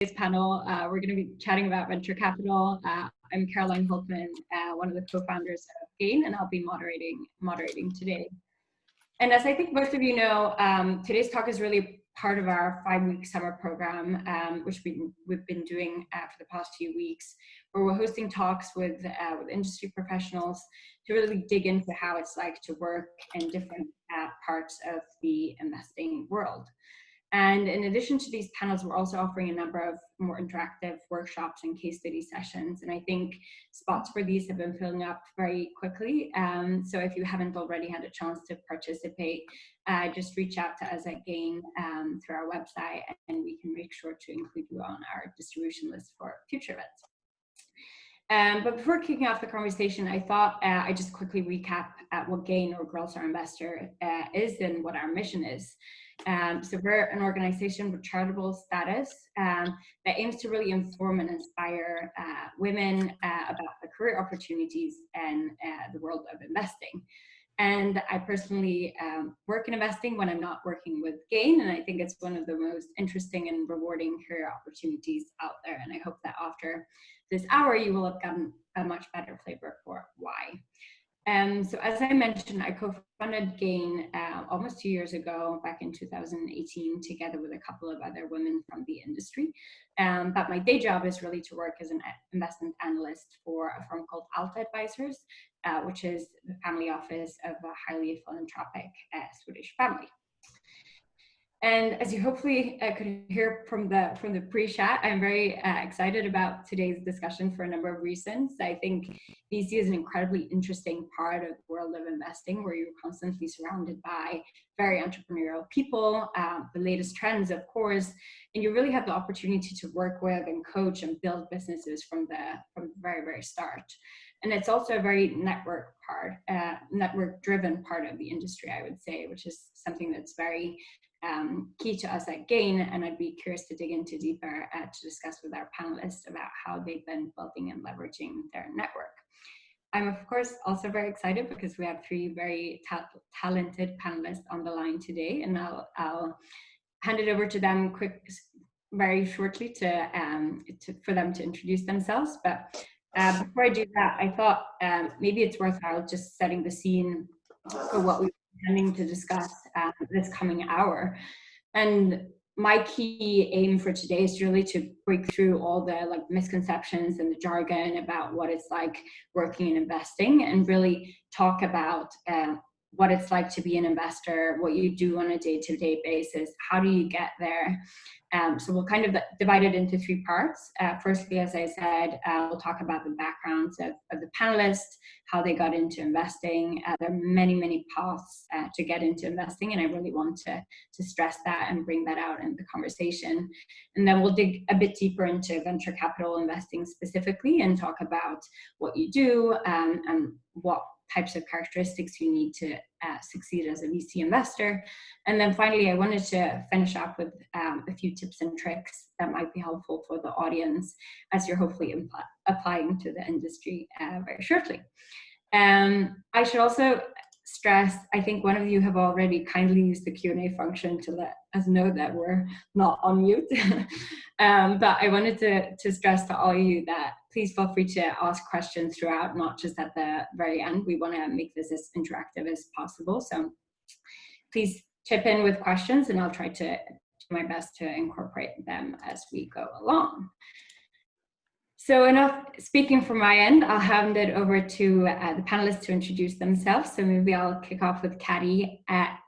Today's panel, we're going to be chatting about venture capital. I'm Caroline Hultman, one of the co-founders of Gain, and I'll be moderating today. And as I think most of you know, today's talk is really part of our 5-week summer program, which we've been doing for the past few weeks, where we're hosting talks with industry professionals to really dig into how it's like to work in different parts of the investing world. And in addition to these panels, we're also offering a number of more interactive workshops and case study sessions. And I think spots for these have been filling up very quickly. So if you haven't already had a chance to participate, just reach out to us at Gain through our website, and we can make sure to include you on our distribution list for future events. But before kicking off the conversation, I thought I'd just quickly recap what Gain, or Girls Are Investor, is and what our mission is. So we're an organization with charitable status that aims to really inform and inspire women about the career opportunities and the world of investing. And I personally work in investing when I'm not working with Gain, and I think it's one of the most interesting and rewarding career opportunities out there. And I hope that after this hour, you will have gotten a much better flavor for why. So as I mentioned, I co-founded Gain almost 2 years ago, back in 2018, together with a couple of other women from the industry. But my day job is really to work as an investment analyst for a firm called Alta Advisors, which is the family office of a highly philanthropic Swedish family. And as you hopefully could hear from the pre-chat, I'm very excited about today's discussion for a number of reasons. I think VC is an incredibly interesting part of the world of investing, where you're constantly surrounded by very entrepreneurial people, the latest trends, of course, and you really have the opportunity to work with and coach and build businesses from the very, very start. And it's also a very network-driven part of the industry, I would say, which is something that's very key to us at Gain, and I'd be curious to dig into deeper to discuss with our panelists about how they've been building and leveraging their network. I'm of course also very excited because we have 3 very talented panelists on the line today, and I'll hand it over to them very shortly for them to introduce themselves. But before I do that, I thought maybe it's worthwhile just setting the scene for what we're intending to discuss this coming hour. And my key aim for today is really to break through all the misconceptions and the jargon about what it's like working in investing, and really talk about what it's like to be an investor, what you do on a day-to-day basis, how do you get there. So we'll kind of divide it into 3 parts. Firstly, as I said, we'll talk about the backgrounds of the panelists, how they got into investing. There are many, many paths to get into investing, and I really want to stress that and bring that out in the conversation. And then we'll dig a bit deeper into venture capital investing specifically, and talk about what you do and what types of characteristics you need to succeed as a VC investor. And then finally, I wanted to finish up with a few tips and tricks that might be helpful for the audience as you're hopefully applying to the industry very shortly. I should also stress, I think one of you have already kindly used the Q&A function to let us know that we're not on mute. But I wanted to stress to all of you that please feel free to ask questions throughout, not just at the very end. We want to make this as interactive as possible. So please chip in with questions, and I'll try to do my best to incorporate them as we go along. So enough speaking from my end, I'll hand it over to the panelists to introduce themselves. So maybe I'll kick off with Caddy at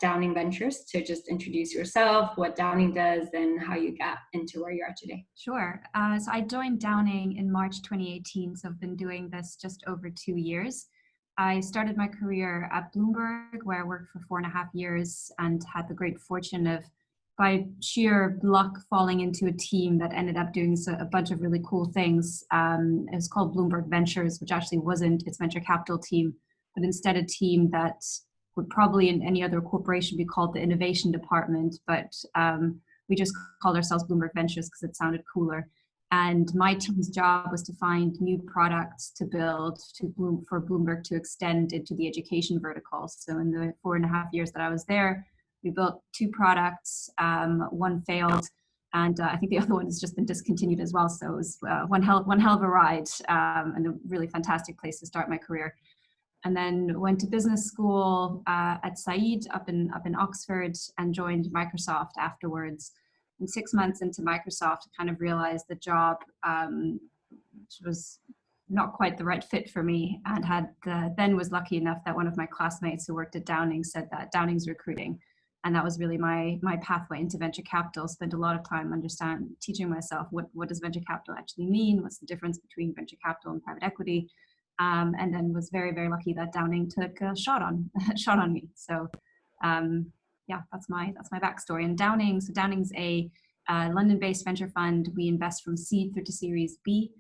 Downing Ventures to just introduce yourself, what Downing does, and how you got into where you are today. Sure. So I joined Downing in March 2018, so I've been doing this just over 2 years. I started my career at Bloomberg, where I worked for 4.5 years and had the great fortune of, by sheer luck, falling into a team that ended up doing a bunch of really cool things. It was called Bloomberg Ventures, which actually wasn't its venture capital team, but instead a team that would probably in any other corporation be called the innovation department, but we just called ourselves Bloomberg Ventures because it sounded cooler. And my team's job was to find new products to build for Bloomberg to extend into the education vertical. So in the 4.5 years that I was there, we built 2 products. One failed, And I think the other one has just been discontinued as well. So it was one hell of a ride, and a really fantastic place to start my career. And then went to business school at Said up in Oxford, and joined Microsoft afterwards. And 6 months into Microsoft, I kind of realized the job was not quite the right fit for me, and then was lucky enough that one of my classmates who worked at Downing said that Downing's recruiting. And that was really my pathway into venture capital. Spent a lot of time teaching myself what does venture capital actually mean? What's the difference between venture capital and private equity? And then was very, very lucky that Downing took a shot on me. So yeah, that's my backstory. And Downing's a London-based venture fund. We invest from seed through to Series B.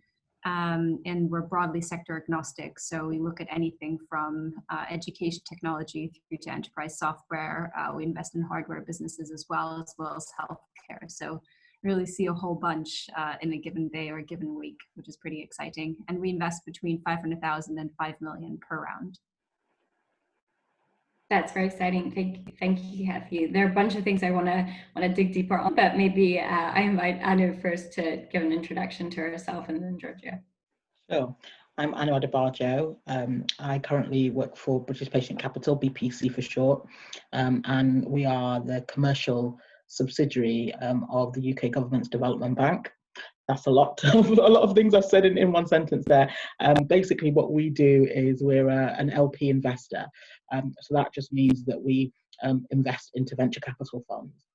And we're broadly sector agnostic. So we look at anything from education technology through to enterprise software. We invest in hardware businesses as well as healthcare. So really see a whole bunch in a given day or a given week, which is pretty exciting. And we invest between 500,000 and 5 million per round. That's very exciting. Thank you, Kathy. There are a bunch of things I want to dig deeper on, but maybe I invite Anu first to give an introduction to herself, and then Georgia. Sure. I'm Anu Adebajo. I currently work for British Patient Capital, BPC for short, and we are the commercial subsidiary of the UK Government's Development Bank. That's a lot of things I've said in one sentence there. Basically, what we do is we're an LP investor. So that just means that we invest into venture capital funds.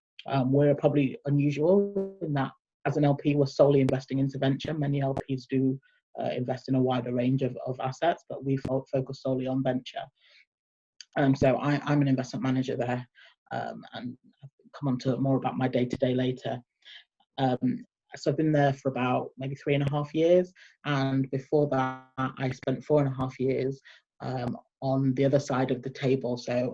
We're probably unusual in that as an LP, we're solely investing into venture. Many LPs do invest in a wider range of assets, but we focus solely on venture. So I'm an investment manager there, and I'll come on to more about my day-to-day later. So I've been there for about maybe 3.5 years, and before that I spent 4.5 years on the other side of the table, so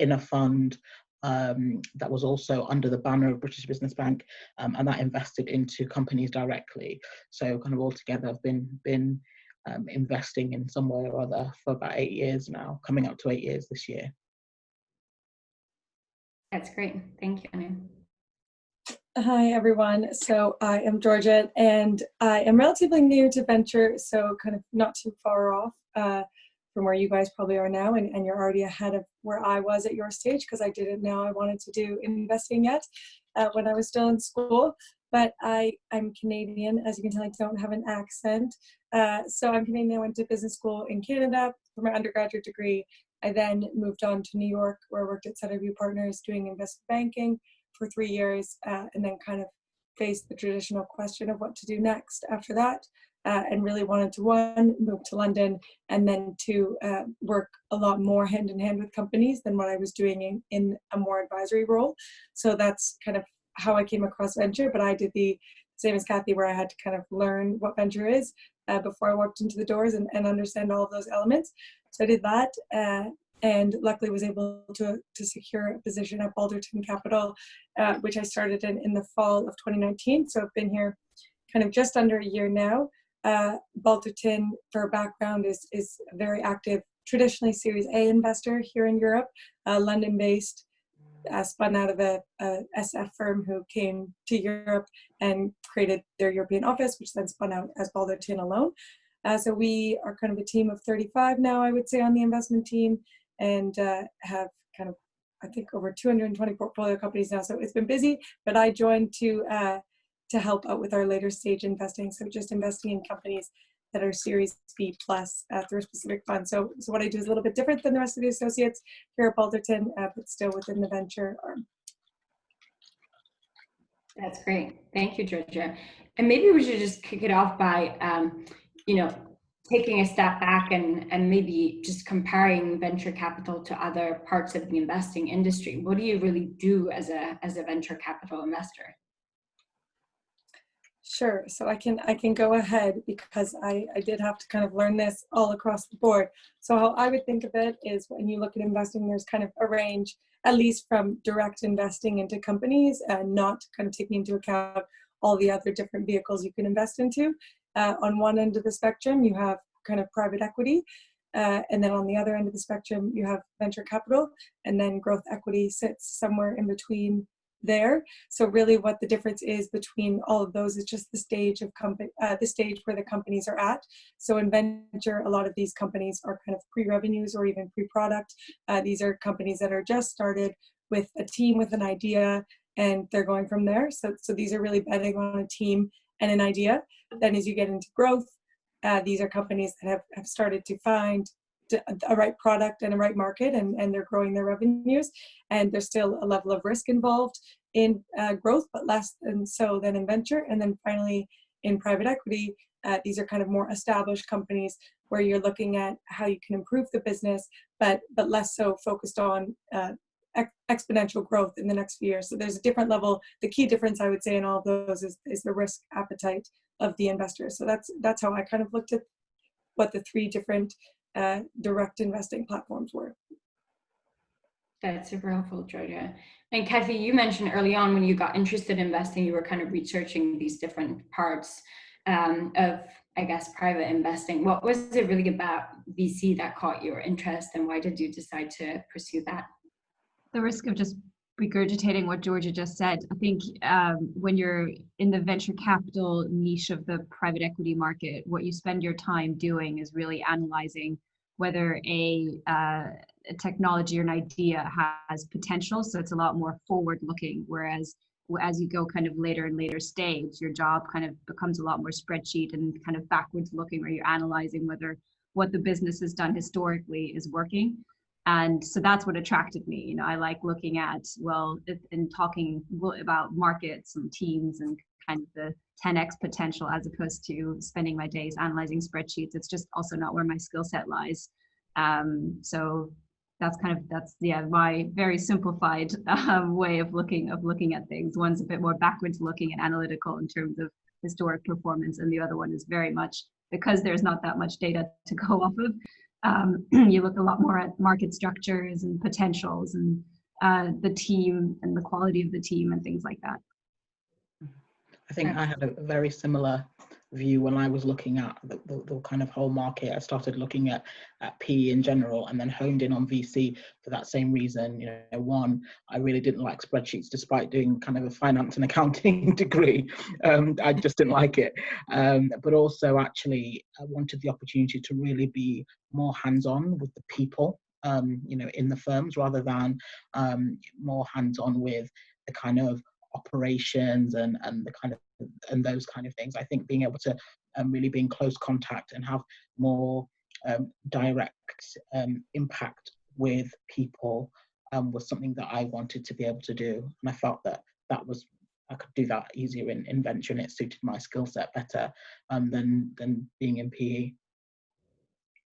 in a fund that was also under the banner of British Business Bank, and that invested into companies directly. So kind of altogether I've been investing in some way or other for about 8 years now, coming up to 8 years this year. That's great. Thank you, Anu. Hi, everyone. So I am Georgia, and I am relatively new to venture, so kind of not too far off from where you guys probably are now, and you're already ahead of where I was at your stage, because I didn't know I wanted to do investing yet when I was still in school. But I'm Canadian. As you can tell, I don't have an accent. So I'm Canadian. I went to business school in Canada for my undergraduate degree. I then moved on to New York, where I worked at Centerview Partners doing investment banking for 3 years, and then kind of faced the traditional question of what to do next after that, and really wanted to, one, move to London, and then two, work a lot more hand in hand with companies than what I was doing in a more advisory role. So that's kind of how I came across venture, but I did the same as Kathy, where I had to kind of learn what venture is before I walked into the doors and understand all of those elements. So I did that, and luckily was able to secure a position at Balderton Capital, which I started in the fall of 2019. So I've been here kind of just under a year now. Balderton, for background, is a very active, traditionally Series A investor here in Europe, London-based, spun out of a SF firm who came to Europe and created their European office, which then spun out as Balderton alone. So we are kind of a team of 35 now, I would say, on the investment team, and have kind of, I think, over 220 portfolio companies now. So it's been busy, but I joined to help out with our later stage investing. So just investing in companies that are Series B plus through a specific fund. So what I do is a little bit different than the rest of the associates here at Balderton, but still within the venture arm. That's great. Thank you, Georgia. And maybe we should just kick it off by, taking a step back and maybe just comparing venture capital to other parts of the investing industry. What do you really do as a venture capital investor? Sure. So I can go ahead, because I did have to kind of learn this all across the board. So how I would think of it is, when you look at investing, there's kind of a range, at least from direct investing into companies, and not kind of taking into account all the other different vehicles you can invest into. On one end of the spectrum, you have kind of private equity, and then on the other end of the spectrum, you have venture capital, and then growth equity sits somewhere in between there. So really what the difference is between all of those is just the stage of the stage where the companies are at. So in venture, a lot of these companies are kind of pre-revenues or even pre-product. These are companies that are just started with a team with an idea, and they're going from there. So these are really betting on a team and an idea. Then as you get into growth, these are companies that have started to find a right product and a right market, and they're growing their revenues, and there's still a level of risk involved in growth, but less than in venture. And then finally in private equity, these are kind of more established companies where you're looking at how you can improve the business, but less so focused on exponential growth in the next few years. So there's a different level. The key difference I would say in all of those is the risk appetite of the investors. So that's how I kind of looked at what the three different direct investing platforms were. That's super helpful, Georgia. And Kathy, you mentioned early on when you got interested in investing, you were kind of researching these different parts of, I guess, private investing. What was it really about VC that caught your interest, and why did you decide to pursue that? The risk of just regurgitating what Georgia just said. I think when you're in the venture capital niche of the private equity market, what you spend your time doing is really analyzing whether a technology or an idea has potential. So it's a lot more forward looking, whereas as you go kind of later and later stage, your job kind of becomes a lot more spreadsheet and kind of backwards looking, where you're analyzing whether what the business has done historically is working. And so that's what attracted me. You know, I like looking at, and talking about markets and teams and kind of the 10x potential, as opposed to spending my days analyzing spreadsheets. It's just also not where my skill set lies. So that's my very simplified way of looking at things. One's a bit more backwards looking and analytical in terms of historic performance, and the other one is very much, because there's not that much data to go off of. You look a lot more at market structures and potentials and the team and the quality of the team and things like that. I think I had a very similar view when I was looking at the kind of whole market. I started looking at PE in general, and then honed in on VC for that same reason. You know, one, I really didn't like spreadsheets, despite doing kind of a finance and accounting degree. I just didn't like it. But also, actually, I wanted the opportunity to really be more hands-on with the people, you know, in the firms, rather than more hands-on with the kind of operations and the kind of and those kind of things. I think being able to really be in close contact and have more direct impact with people was something that I wanted to be able to do, and I felt that I could do that easier in venture, and it suited my skill set better than being in PE.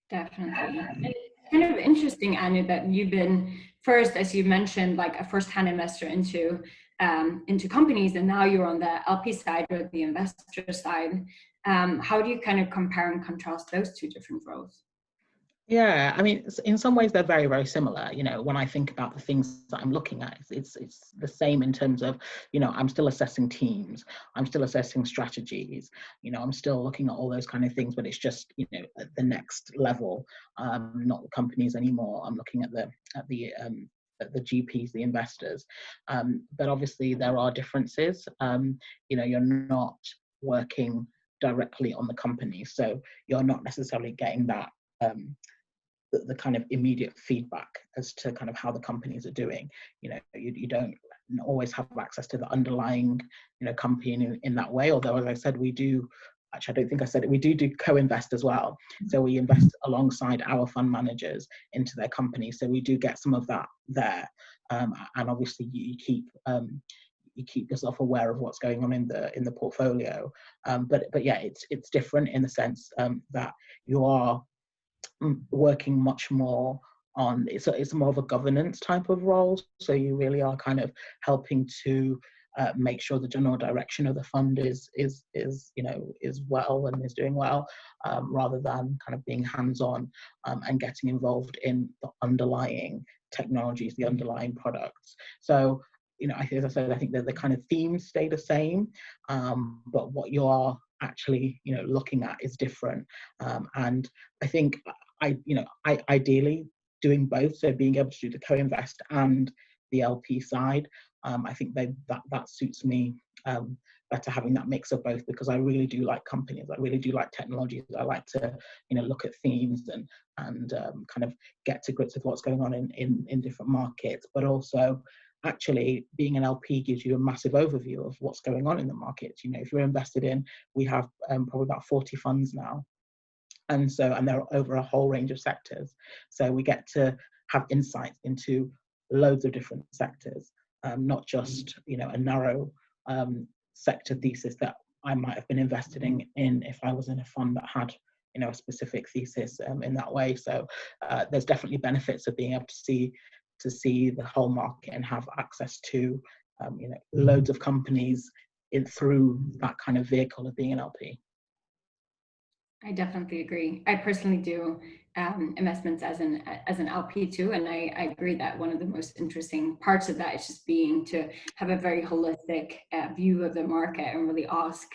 Definitely. It's kind of interesting, Anu, that you've been first, as you mentioned, like a first-hand investor into companies, and now you're on the LP side or the investor side. How do you kind of compare and contrast those two different roles? Yeah, I mean, in some ways they're very, very similar. You know, when I think about the things that I'm looking at, it's the same in terms of, you know, I'm still assessing teams, I'm still assessing strategies, you know, I'm still looking at all those kind of things, but it's just, you know, at the next level, not the companies anymore. I'm looking at the GPs, the investors. But obviously there are differences. You know, you're not working directly on the company, so you're not necessarily getting that the kind of immediate feedback as to kind of how the companies are doing. You know, you don't always have access to the underlying, you know, company in that way. Although, as I said, we do. Actually, I don't think I said it. We do co-invest as well. So we invest alongside our fund managers into their company. So we do get some of that there. And obviously, you keep yourself aware of what's going on in the portfolio. But yeah, it's different in the sense that you are working much more on, it's more of a governance type of role. So you really are kind of helping to make sure the general direction of the fund is you know, is well and is doing well, rather than kind of being hands-on and getting involved in the underlying technologies, the underlying products. So, you know, as I said, I think that the kind of themes stay the same, but what you are actually, you know, looking at is different. And I think ideally doing both, so being able to do the co-invest and the LP side, I think that suits me better, having that mix of both, because I really do like companies, I really do like technologies. I like to, look at themes and kind of get to grips with what's going on in different markets, but also actually being an LP gives you a massive overview of what's going on in the market. If you're invested in, we have probably about 40 funds now, and they're over a whole range of sectors, so we get to have insights into loads of different sectors, not just a narrow sector thesis that I might have been invested in if I was in a fund that had a specific thesis in that way. So there's definitely benefits of being able to see the whole market and have access to loads of companies through that kind of vehicle of being an LP. I definitely agree. I personally do investments as an LP too, and I agree that one of the most interesting parts of that is just being to have a very holistic view of the market and really ask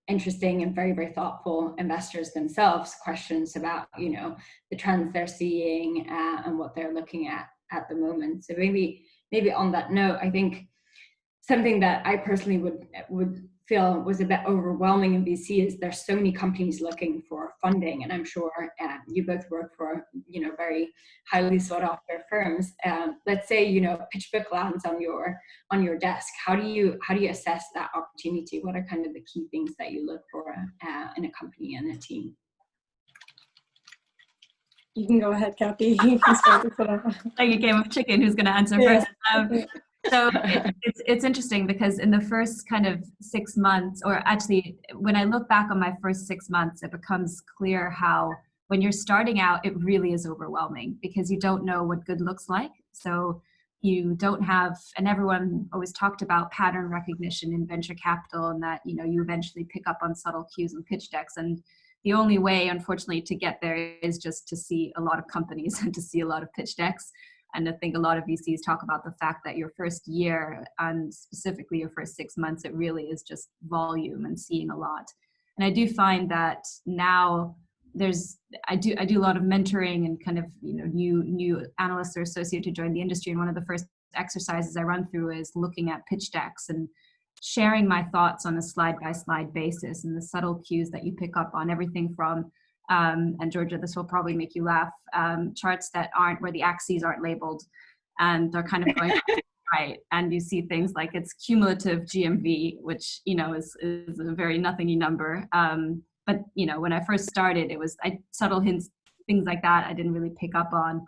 interesting and very, very thoughtful investors themselves questions about the trends they're seeing and what they're looking at the moment. So maybe on that note, I think something that I personally would feel was a bit overwhelming in VC is there's so many companies looking for funding, and I'm sure you both work for very highly sought after firms. Let's say a pitch book lands on your desk. How do you assess that opportunity? What are kind of the key things that you look for in a company and a team? You can go ahead, Kathy. You can start with it. Like a game of chicken, who's going to answer first? So it's interesting because in the first kind of 6 months, or actually when I look back on my first 6 months, it becomes clear how when you're starting out, it really is overwhelming because you don't know what good looks like. So you don't have, and everyone always talked about pattern recognition in venture capital, and that you eventually pick up on subtle cues and pitch decks. And the only way, unfortunately, to get there is just to see a lot of companies and to see a lot of pitch decks. And I think a lot of VCs talk about the fact that your first year, and specifically your first 6 months, it really is just volume and seeing a lot. And I do find that now I do a lot of mentoring and kind of new analysts or associates who join the industry. And one of the first exercises I run through is looking at pitch decks and sharing my thoughts on a slide by slide basis and the subtle cues that you pick up on, everything from and Georgia, this will probably make you laugh, charts that aren't, where the axes aren't labeled and they're kind of going right, and you see things like it's cumulative GMV, which is a very nothingy number, but when I first started, it was subtle hints, things like that I didn't really pick up on,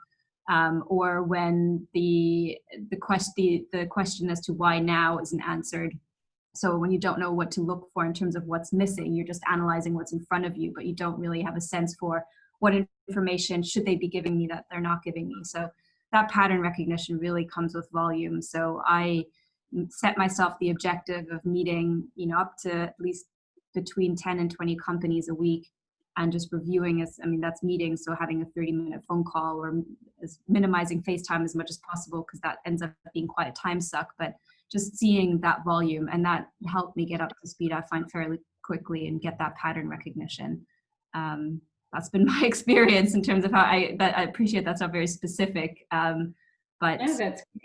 or when the question as to why now isn't answered. So when you don't know what to look for in terms of what's missing, you're just analyzing what's in front of you, but you don't really have a sense for what information should they be giving me that they're not giving me. So that pattern recognition really comes with volume. So I set myself the objective of meeting, up to at least between 10 and 20 companies a week, and just reviewing that's meetings. So having a 30-minute phone call, or minimizing FaceTime as much as possible, because that ends up being quite a time suck, but just seeing that volume, and that helped me get up to speed, I find, fairly quickly and get that pattern recognition. That's been my experience in terms of how I appreciate that's not very specific, but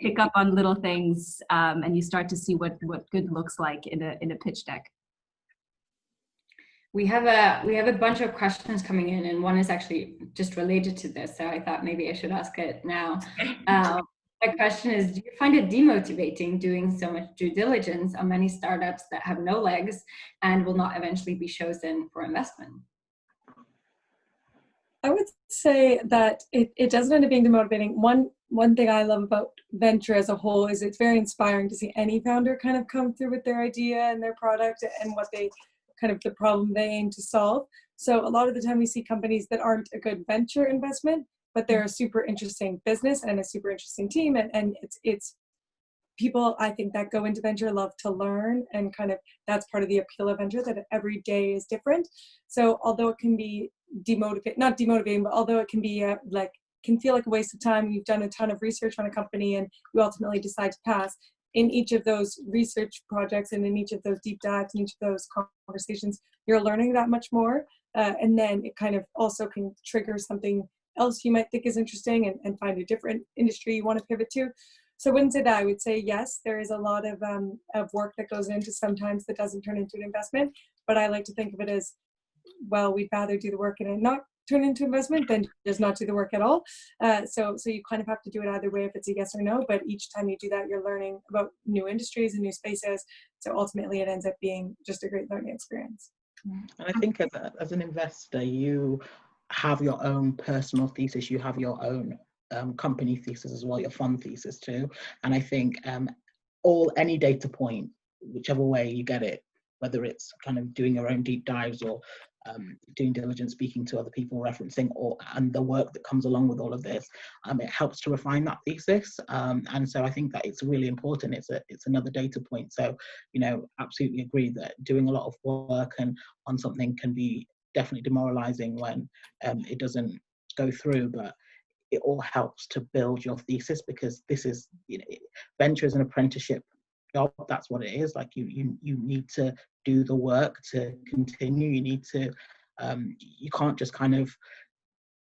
pick up on little things, and you start to see what good looks like in a pitch deck. We have a bunch of questions coming in, and one is actually just related to this, so I thought maybe I should ask it now. My question is, do you find it demotivating doing so much due diligence on many startups that have no legs and will not eventually be chosen for investment? I would say that it doesn't end up being demotivating. One thing I love about venture as a whole is it's very inspiring to see any founder kind of come through with their idea and their product and what they kind of the problem they aim to solve. So a lot of the time we see companies that aren't a good venture investment, but they're a super interesting business and a super interesting team. And it's people, I think, that go into venture love to learn, and kind of that's part of the appeal of venture, that every day is different. So although it can be not demotivating, but although it can be can feel like a waste of time, you've done a ton of research on a company and you ultimately decide to pass, in each of those research projects and in each of those deep dives, in each of those conversations, you're learning that much more. And then it kind of also can trigger something else you might think is interesting and find a different industry you want to pivot to. So I wouldn't say that. I would say yes, there is a lot of work that goes into sometimes that doesn't turn into an investment. But I like to think of it as, well, we'd rather do the work and it not turn into investment than just not do the work at all. So you kind of have to do it either way if it's a yes or no. But each time you do that, you're learning about new industries and new spaces. So ultimately, it ends up being just a great learning experience. And I think as an investor, you have your own personal thesis, you have your own company thesis as well, your fund thesis too. And I think any data point, whichever way you get it, whether it's kind of doing your own deep dives or doing diligence, speaking to other people, referencing, and the work that comes along with all of this, it helps to refine that thesis. And so I think that it's really important. It's another data point. So, absolutely agree that doing a lot of work and on something can be definitely demoralizing when it doesn't go through, but it all helps to build your thesis, because this is, venture is an apprenticeship job. That's what it is. Like you need to do the work to continue. You need to you can't just kind of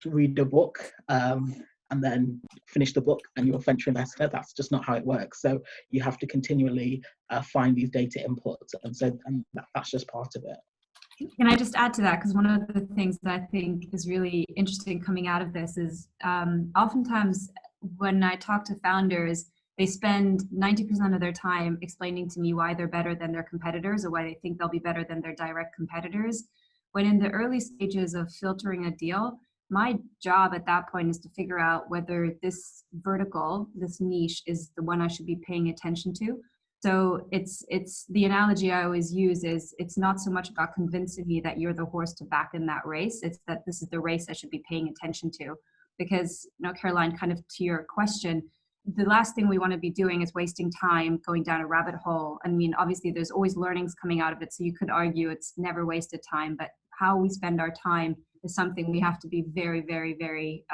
read a book and then finish the book and you're a venture investor. That's just not how it works. So you have to continually find these data inputs, and that's just part of it. Can I just add to that? Because one of the things that I think is really interesting coming out of this is oftentimes when I talk to founders, they spend 90% of their time explaining to me why they're better than their competitors or why they think they'll be better than their direct competitors. When in the early stages of filtering a deal, my job at that point is to figure out whether this vertical, this niche, is the one I should be paying attention to. So it's the analogy I always use is it's not so much about convincing me that you're the horse to back in that race. It's that this is the race I should be paying attention to. Because, Caroline, kind of to your question, the last thing we want to be doing is wasting time going down a rabbit hole. I mean, obviously there's always learnings coming out of it. So you could argue it's never wasted time, but how we spend our time is something we have to be very, very, very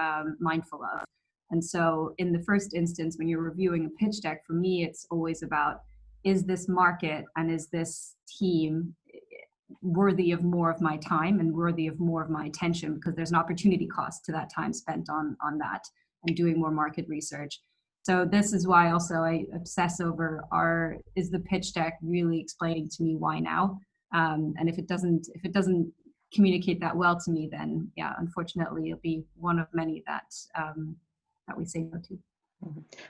mindful of. And so in the first instance, when you're reviewing a pitch deck, for me, it's always about, is this market and is this team worthy of more of my time and worthy of more of my attention, because there's an opportunity cost to that time spent on that and doing more market research. So this is why also I obsess over is the pitch deck really explaining to me why now? And if it doesn't communicate that well to me, then yeah, unfortunately it'll be one of many that we say no to.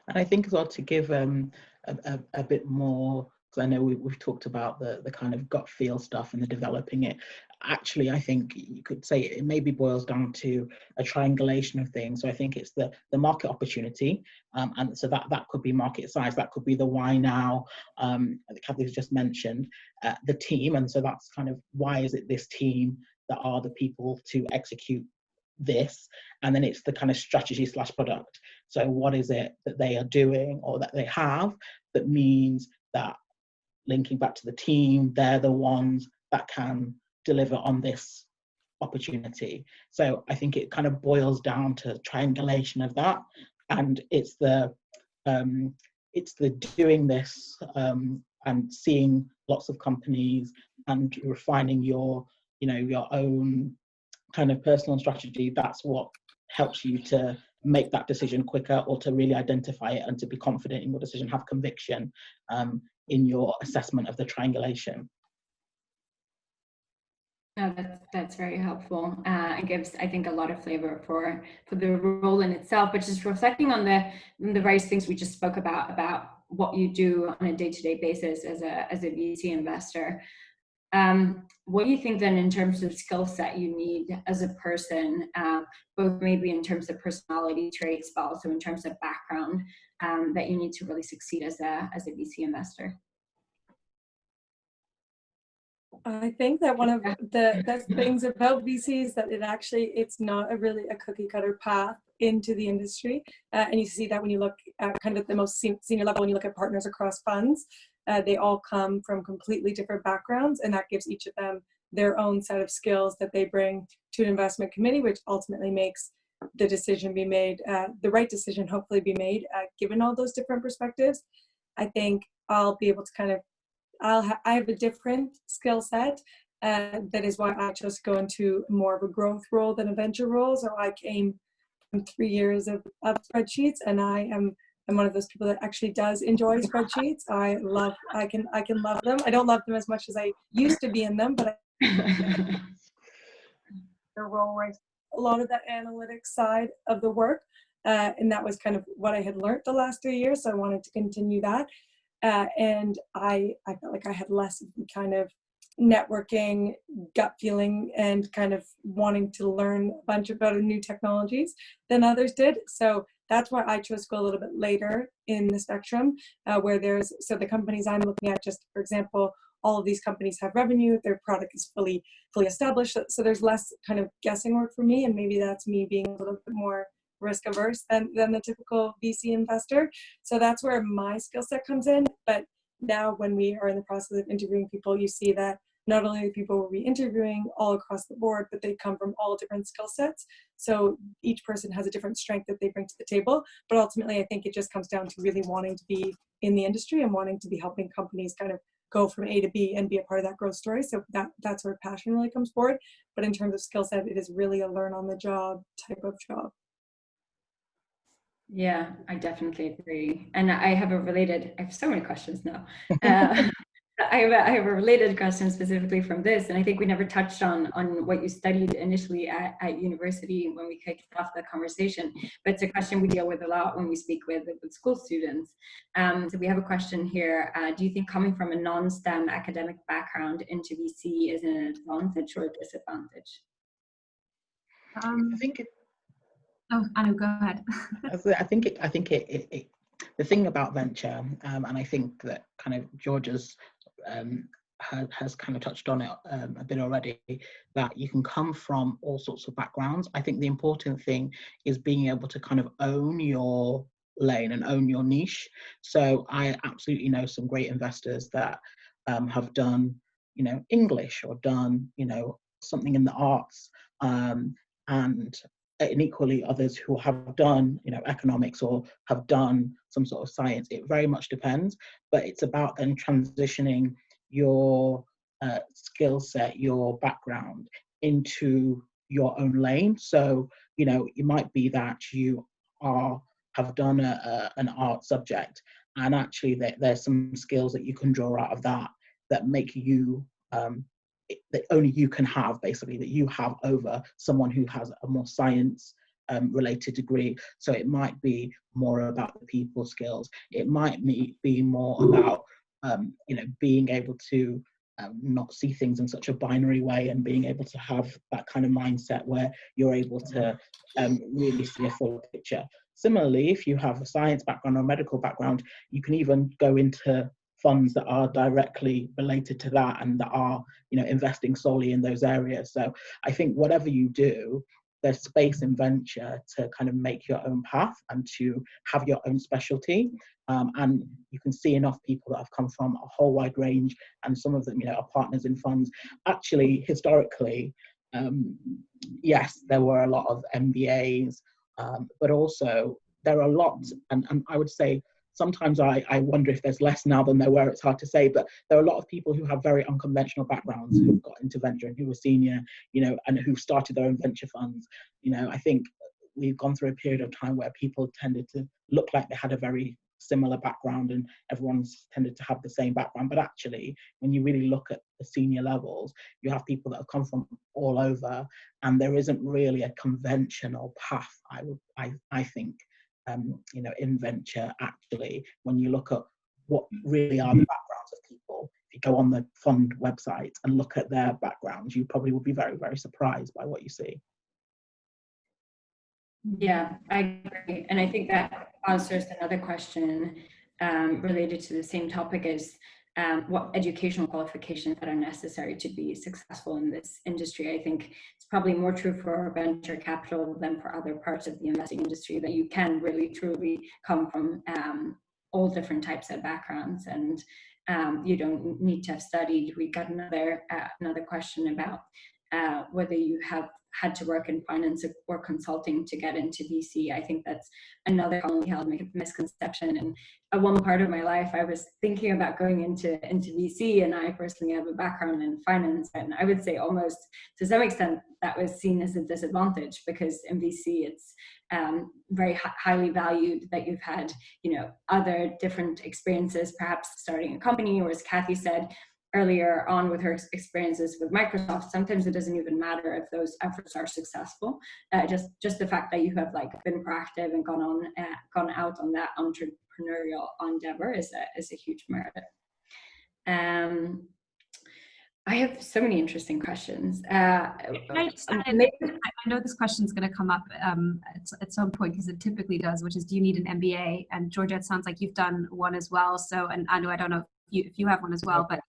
And I think as well, to give a bit more, because I know we've talked about the kind of gut feel stuff and the developing it. Actually, I think you could say it maybe boils down to a triangulation of things. So I think it's the market opportunity, and so that could be market size, that could be the why now, that Kathy's just mentioned, the team, and so that's kind of why is it this team that are the people to execute this, and then it's the kind of strategy / product. So what is it that they are doing or that they have that means that, linking back to the team, they're the ones that can deliver on this opportunity. So I think it kind of boils down to triangulation of that, and it's the doing this and seeing lots of companies and refining your own kind of personal strategy. That's what helps you to make that decision quicker, or to really identify it and to be confident in your decision, have conviction in your assessment of the triangulation. No, that's very helpful. It gives, I think, a lot of flavor for the role in itself, but just reflecting on the various things we just spoke about what you do on a day-to-day basis as a VC investor. What do you think then in terms of skill set you need as a person, both maybe in terms of personality traits, but also in terms of background, that you need to really succeed as a VC investor? I think that one of the best things about VC is that it's not really a cookie cutter path into the industry. And you see that when you look at kind of at the most senior level, when you look at partners across funds, they all come from completely different backgrounds, and that gives each of them their own set of skills that they bring to an investment committee, which ultimately makes the decision be made, the right decision hopefully be made, given all those different perspectives. I think I'll be able to kind of, I have a different skill set. That is why I chose to go into more of a growth role than a venture role. So I came from 3 years of spreadsheets, and I am I'm one of those people that actually does enjoy spreadsheets. I can love them. I don't love them as much as I used to be in them, but the role where a lot of that analytics side of the work, and that was kind of what I had learned the last 3 years. So I wanted to continue that, and I felt like I had less of the kind of networking, gut feeling, and kind of wanting to learn a bunch about new technologies than others did. So that's why I chose to go a little bit later in the spectrum, where so the companies I'm looking at, just for example, all of these companies have revenue, their product is fully established. So there's less kind of guessing work for me, and maybe that's me being a little bit more risk averse than the typical VC investor. So that's where my skill set comes in. But now when we are in the process of interviewing people, you see that not only the people we'll be interviewing all across the board, but they come from all different skill sets. So each person has a different strength that they bring to the table. But ultimately, I think it just comes down to really wanting to be in the industry and wanting to be helping companies kind of go from A to B and be a part of that growth story. So that's where passion really comes forward. But in terms of skill set, it is really a learn on the job type of job. Yeah, I definitely agree. And I have so many questions now. I have a related question specifically from this, and I think we never touched on what you studied initially at university when we kicked off the conversation, but it's a question we deal with a lot when we speak with school students. So we have a question here. Do you think coming from a non-STEM academic background into VC is an advantage or a disadvantage? I think Oh, Anu, go ahead. I think the thing about venture, and I think that kind of Georgia's has kind of touched on it a bit already, that you can come from all sorts of backgrounds. I think the important thing is being able to kind of own your lane and own your niche. So I absolutely know some great investors that have done, English or done, something in the arts, and equally others who have done, economics or have done some sort of science. It very much depends, but it's about then transitioning your skill set, your background into your own lane. So, it might be that you have done an art subject, and actually there's some skills that you can draw out of that make you that only you can have, basically, that you have over someone who has a more science related degree. So it might be more about the people skills. It might be more about being able to not see things in such a binary way, and being able to have that kind of mindset where you're able to really see a full picture. Similarly, if you have a science background or a medical background, you can even go into funds that are directly related to that and that are, investing solely in those areas. So I think whatever you do, there's space in venture to kind of make your own path and to have your own specialty. And you can see enough people that have come from a whole wide range, and some of them, are partners in funds. Actually, historically, yes, there were a lot of MBAs, but also there are a lot, and I would say sometimes I wonder if there's less now than there were. It's hard to say, but there are a lot of people who have very unconventional backgrounds who've got into venture and who were senior, and who've started their own venture funds. I think we've gone through a period of time where people tended to look like they had a very similar background and everyone's tended to have the same background. But actually, when you really look at the senior levels, you have people that have come from all over, and there isn't really a conventional path, I think, in venture. Actually, when you look at what really are the backgrounds of people, if you go on the fund website and look at their backgrounds, you probably will be very, very surprised by what you see. Yeah, I agree. And I think that answers another question related to the same topic, is what educational qualifications that are necessary to be successful in this industry. I think it's probably more true for venture capital than for other parts of the investing industry, that you can really truly come from all different types of backgrounds, and you don't need to have studied. We got another question about whether you have had to work in finance or consulting to get into VC. I think that's another commonly held misconception. And at one part of my life, I was thinking about going into VC, and I personally have a background in finance, and I would say almost to some extent that was seen as a disadvantage, because in VC it's very highly valued that you've had, you know, other different experiences, perhaps starting a company, or as Kathy said earlier on with her experiences with Microsoft, sometimes it doesn't even matter if those efforts are successful. Just the fact that you have like been proactive and gone out on that entrepreneurial endeavor is a huge merit. I have so many interesting questions. I know this question is going to come up at some point, because it typically does, which is, do you need an MBA? And Georgia, it sounds like you've done one as well. So, and I don't know if you have one as well, but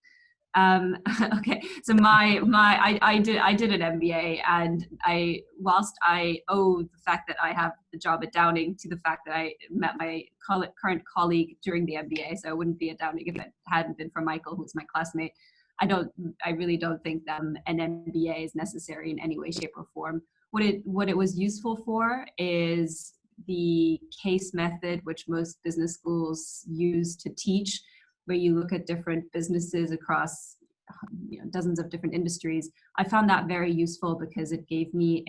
okay. So I did an MBA, and whilst I owe the fact that I have the job at Downing to the fact that I met my current colleague during the MBA, so I wouldn't be at Downing if it hadn't been for Michael, who's my classmate. I really don't think that an MBA is necessary in any way, shape, or form. What it was useful for is the case method, which most business schools use to teach, where you look at different businesses across, you know, dozens of different industries. I found that very useful because it gave me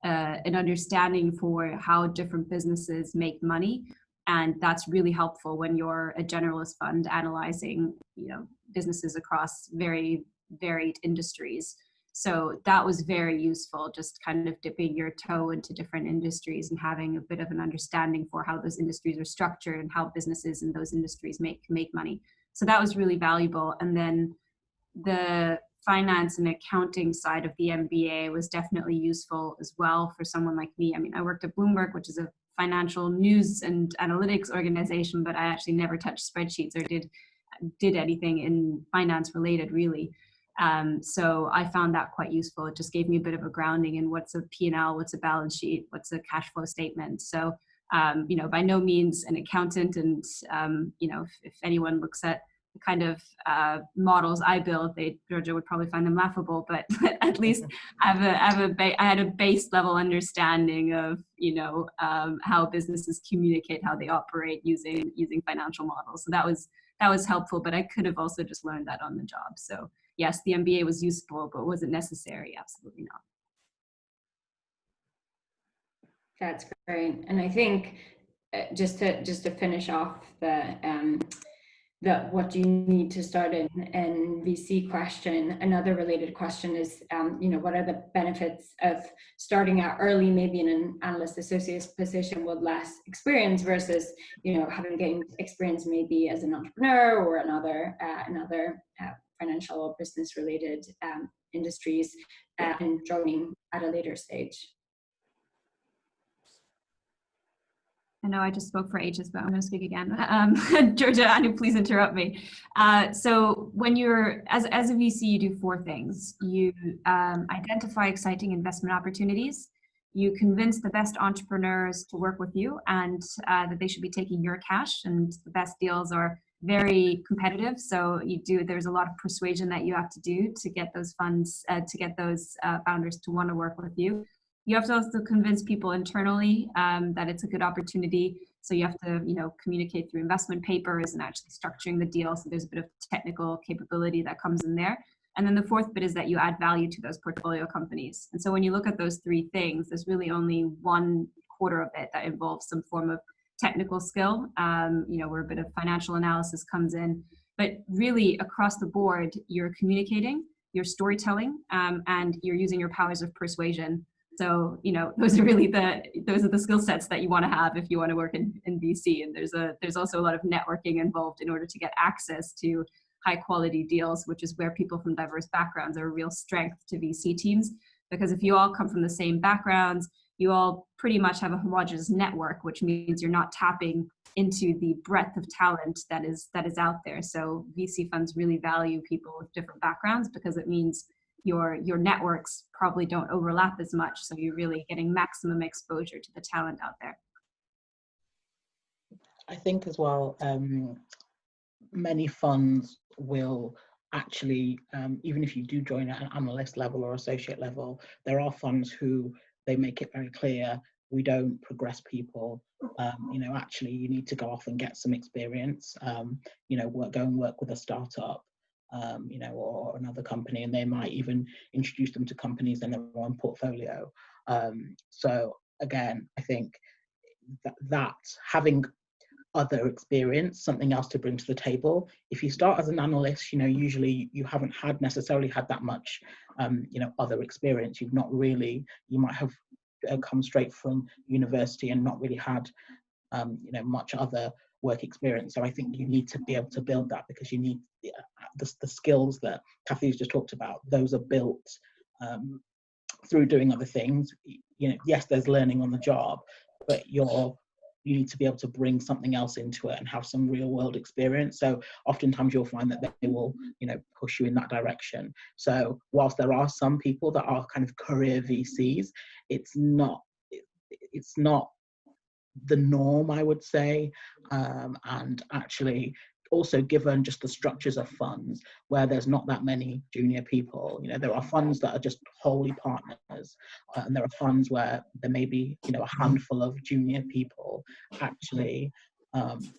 an understanding for how different businesses make money. And that's really helpful when you're a generalist fund analyzing, you know, businesses across very varied industries. So that was very useful, just kind of dipping your toe into different industries and having a bit of an understanding for how those industries are structured and how businesses in those industries make money. So that was really valuable. And then the finance and accounting side of the MBA was definitely useful as well for someone like me. I mean, I worked at Bloomberg, which is a financial news and analytics organization, but I actually never touched spreadsheets or did anything in finance related, really. So I found that quite useful. It just gave me a bit of a grounding in what's a P&L, what's a balance sheet, what's a cash flow statement. So, you know, by no means an accountant, and, you know, if anyone looks at the kind of models I build, Georgia would probably find them laughable, but at least I had a base level understanding of, you know, how businesses communicate, how they operate using financial models. So that was helpful, but I could have also just learned that on the job. So yes, the MBA was useful, but was it necessary? Absolutely not. That's great. And I think just to finish off the what do you need to start in VC question, another related question is, you know, what are the benefits of starting out early, maybe in an analyst associate position with less experience versus, you know, having gained experience maybe as an entrepreneur or another financial or business related industries and joining at a later stage. I know I just spoke for ages, but I'm going to speak again. Georgia, Anu, please interrupt me. So when you're, as a VC, you do four things. You identify exciting investment opportunities. You convince the best entrepreneurs to work with you and that they should be taking your cash, and the best deals are very competitive. So there's a lot of persuasion that you have to do to get those funds, to get those founders to want to work with you. You have to also convince people internally that it's a good opportunity. So you have to, you know, communicate through investment papers and actually structuring the deal. So there's a bit of technical capability that comes in there. And then the fourth bit is that you add value to those portfolio companies. And so when you look at those three things, there's really only 1/4 of it that involves some form of technical skill, you know, where a bit of financial analysis comes in. But really across the board, you're communicating, you're storytelling, and you're using your powers of persuasion. So, you know, those are the skill sets that you want to have if you want to work in VC. And there's also a lot of networking involved in order to get access to high quality deals, which is where people from diverse backgrounds are a real strength to VC teams. Because if you all come from the same backgrounds, you all pretty much have a homogeneous network, which means you're not tapping into the breadth of talent that is out there. So VC funds really value people with different backgrounds because it means your networks probably don't overlap as much. So you're really getting maximum exposure to the talent out there. I think as well, many funds will actually, even if you do join at an analyst level or associate level, there are funds who they make it very clear, we don't progress people. You know, actually, you need to go off and get some experience. You know, go and work with a startup, you know, or another company, and they might even introduce them to companies in their own portfolio. So again, I think that having other experience, something else to bring to the table. If you start as an analyst, you know, usually you haven't necessarily had that much, you know, other experience. You've not really, you might have come straight from university and not really had, you know, much other work experience. So I think you need to be able to build that, because you need the skills that Kathy's just talked about. Those are built through doing other things. You know, yes, there's learning on the job, but you need to be able to bring something else into it and have some real world experience. So oftentimes you'll find that they will, you know, push you in that direction. So whilst there are some people that are kind of career VCs, it's not the norm, I would say. And actually, also given just the structures of funds where there's not that many junior people, you know, there are funds that are just wholly partners, and there are funds where there may be, you know, a handful of junior people. Actually,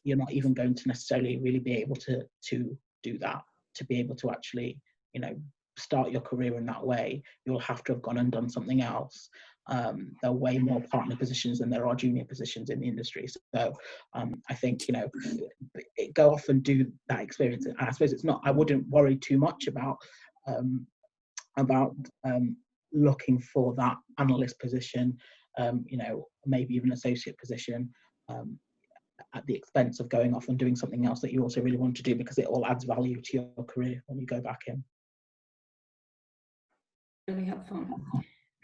you're not even going to necessarily really be able to do that, to be able to actually, you know, start your career in that way. You'll have to have gone and done something else. There are way more partner positions than there are junior positions in the industry. So I think, you know, go off and do that experience. And I suppose it's not, I wouldn't worry too much about looking for that analyst position, you know, maybe even associate position, at the expense of going off and doing something else that you also really want to do, because it all adds value to your career when you go back in. Really helpful.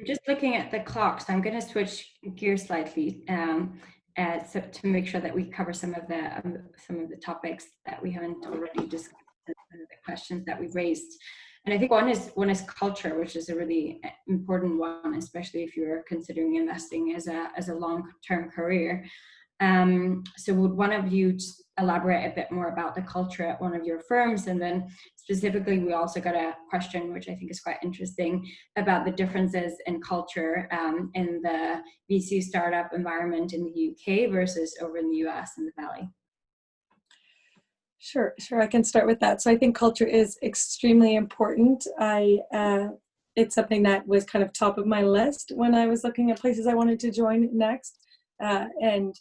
Just looking at the clock, so I'm going to switch gears slightly, so to make sure that we cover some of the topics that we haven't already discussed, and the questions that we've raised. And I think one is culture, which is a really important one, especially if you're considering investing as a long-term career. So would one of you just elaborate a bit more about the culture at one of your firms? And then specifically, we also got a question, which I think is quite interesting, about the differences in culture in the VC startup environment in the UK versus over in the US and the Valley. Sure, I can start with that. So I think culture is extremely important. It's something that was kind of top of my list when I was looking at places I wanted to join next. And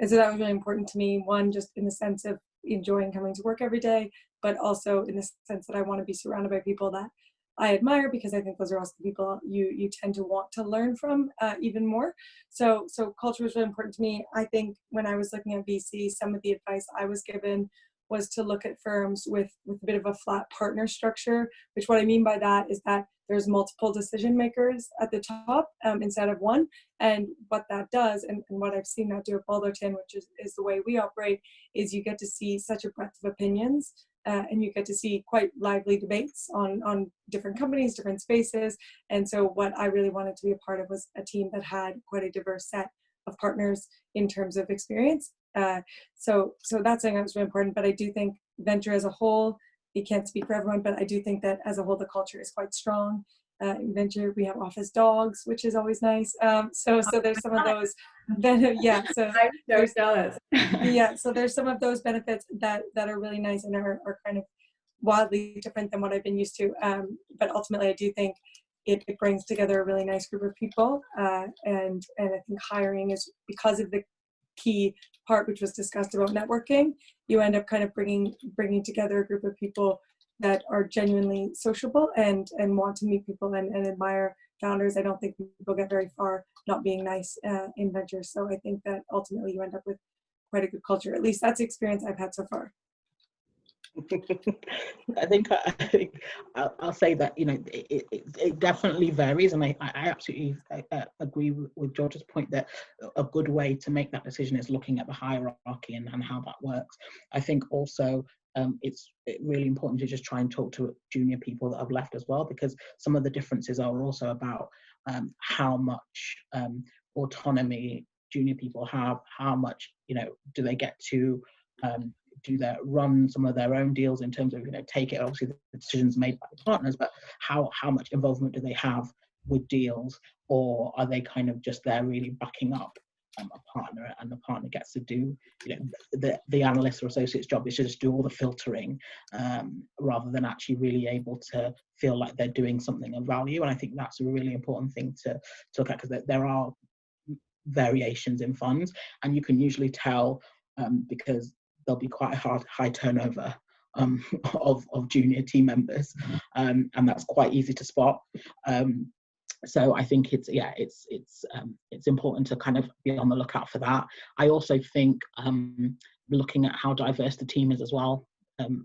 so that was really important to me, one, just in the sense of enjoying coming to work every day, but also in the sense that I want to be surrounded by people that I admire, because I think those are also the people you tend to want to learn from even more. So culture was really important to me. I think when I was looking at VC, some of the advice I was given was to look at firms with a bit of a flat partner structure, which what I mean by that is that there's multiple decision makers at the top instead of one. And what that does, and what I've seen that do at Balderton, which is the way we operate, is you get to see such a breadth of opinions, and you get to see quite lively debates on different companies, different spaces. And so what I really wanted to be a part of was a team that had quite a diverse set of partners in terms of experience. So that's something that was really important. But I do think venture as a whole, you can't speak for everyone, but I do think that as a whole, the culture is quite strong. In venture, we have office dogs, which is always nice. So there's some of those, yeah. So I'm so jealous. Yeah, so there's some of those benefits that are really nice and are kind of wildly different than what I've been used to. But ultimately, I do think it brings together a really nice group of people. And I think hiring is, because of the key part which was discussed about networking, you end up kind of bringing together a group of people that are genuinely sociable and want to meet people and admire founders. I don't think people get very far not being nice in venture. So I think that ultimately you end up with quite a good culture. At least that's the experience I've had so far. I think I'll say that, you know, it definitely varies, and I absolutely agree with George's point that a good way to make that decision is looking at the hierarchy and how that works. I think also it's really important to just try and talk to junior people that have left as well, because some of the differences are also about how much autonomy junior people have, how much, you know, do they get to run some of their own deals in terms of, take it, obviously the decisions made by the partners, but how much involvement do they have with deals, or are they kind of just there really backing up a partner, and the partner gets to do, the analyst or associate's job is to just do all the filtering, rather than actually really able to feel like they're doing something of value. And I think that's a really important thing to look at, because there are variations in funds, and you can usually tell, because there'll be quite a high turnover of junior team members, and that's quite easy to spot. So I think it's important to kind of be on the lookout for that. I also think looking at how diverse the team is as well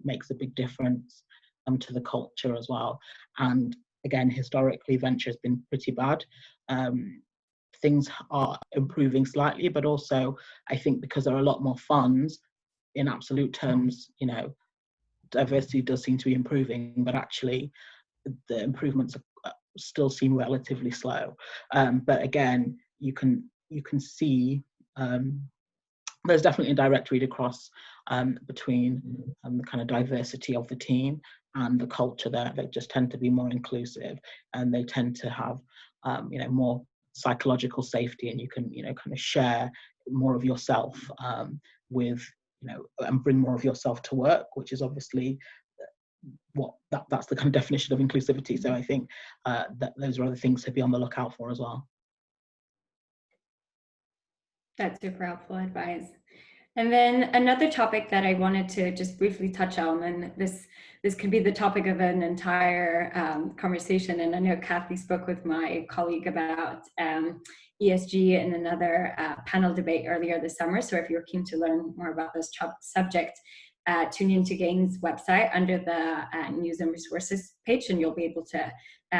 makes a big difference to the culture as well. And again, historically, venture has been pretty bad. Things are improving slightly, but also I think because there are a lot more funds, in absolute terms, diversity does seem to be improving, but actually the improvements still seem relatively slow. But again, you can see there's definitely a direct read across between the kind of diversity of the team and the culture there. They just tend to be more inclusive, and they tend to have more psychological safety, and you can kind of share more of yourself with and bring more of yourself to work, which is obviously that's the kind of definition of inclusivity. So I think that those are other things to be on the lookout for as well. That's super helpful advice. And then another topic that I wanted to just briefly touch on, and this could be the topic of an entire conversation, and I know Kathy spoke with my colleague about ESG in another panel debate earlier this summer. So if you're keen to learn more about this subject, tune into Gain's website under the news and resources page, and you'll be able to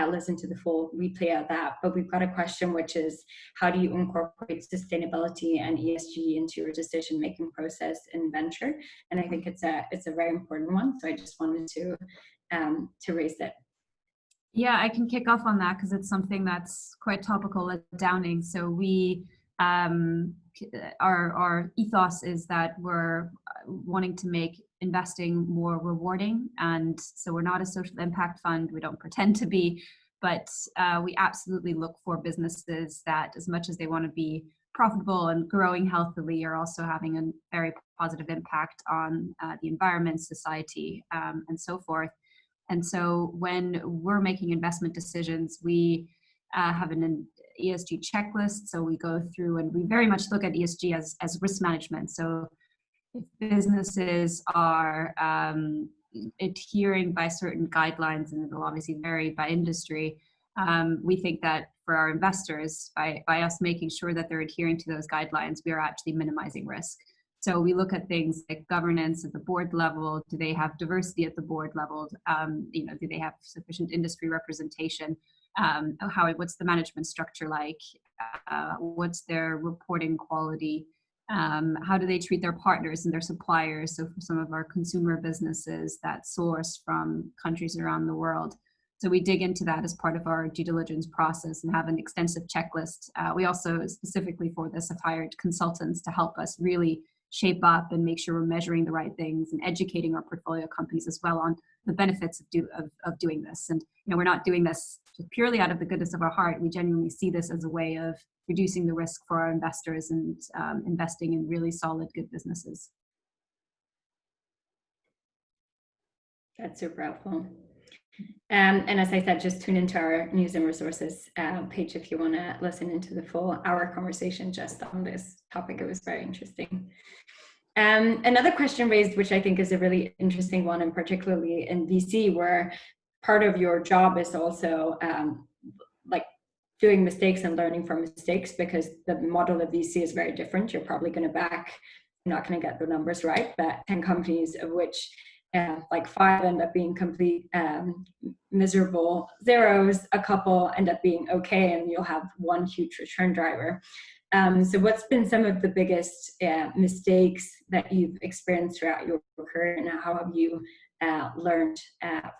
listen to the full replay of that. But we've got a question, which is, how do you incorporate sustainability and ESG into your decision-making process in venture? And I think it's a very important one. So I just wanted to raise it. Yeah, I can kick off on that because it's something that's quite topical at Downing. So we our ethos is that we're wanting to make investing more rewarding, and so we're not a social impact fund. We don't pretend to be, but we absolutely look for businesses that, as much as they want to be profitable and growing healthily, are also having a very positive impact on the environment, society, and so forth. And so when we're making investment decisions, we have an ESG checklist. So we go through and we very much look at ESG as risk management. So if businesses are adhering by certain guidelines, and it'll obviously vary by industry, we think that for our investors, by us making sure that they're adhering to those guidelines, we are actually minimizing risk. So we look at things like governance at the board level. Do they have diversity at the board level? Do they have sufficient industry representation? What's the management structure like? What's their reporting quality? How do they treat their partners and their suppliers? So for some of our consumer businesses that source from countries around the world. So we dig into that as part of our due diligence process and have an extensive checklist. We also, specifically for this, have hired consultants to help us really shape up and make sure we're measuring the right things and educating our portfolio companies as well on the benefits of doing this. And we're not doing this just purely out of the goodness of our heart. We genuinely see this as a way of reducing the risk for our investors and investing in really solid, good businesses. That's super helpful. And as I said, just tune into our news and resources page if you want to listen into the full hour conversation just on this topic. It was very interesting. Another question raised, which I think is a really interesting one, and particularly in VC, where part of your job is also like doing mistakes and learning from mistakes, because the model of VC is very different. You're probably going to back, you're not going to get the numbers right, but 10 companies of which like 5 end up being complete miserable zeros, a couple end up being okay, and you'll have one huge return driver. So what's been some of the biggest mistakes that you've experienced throughout your career, and how have you learned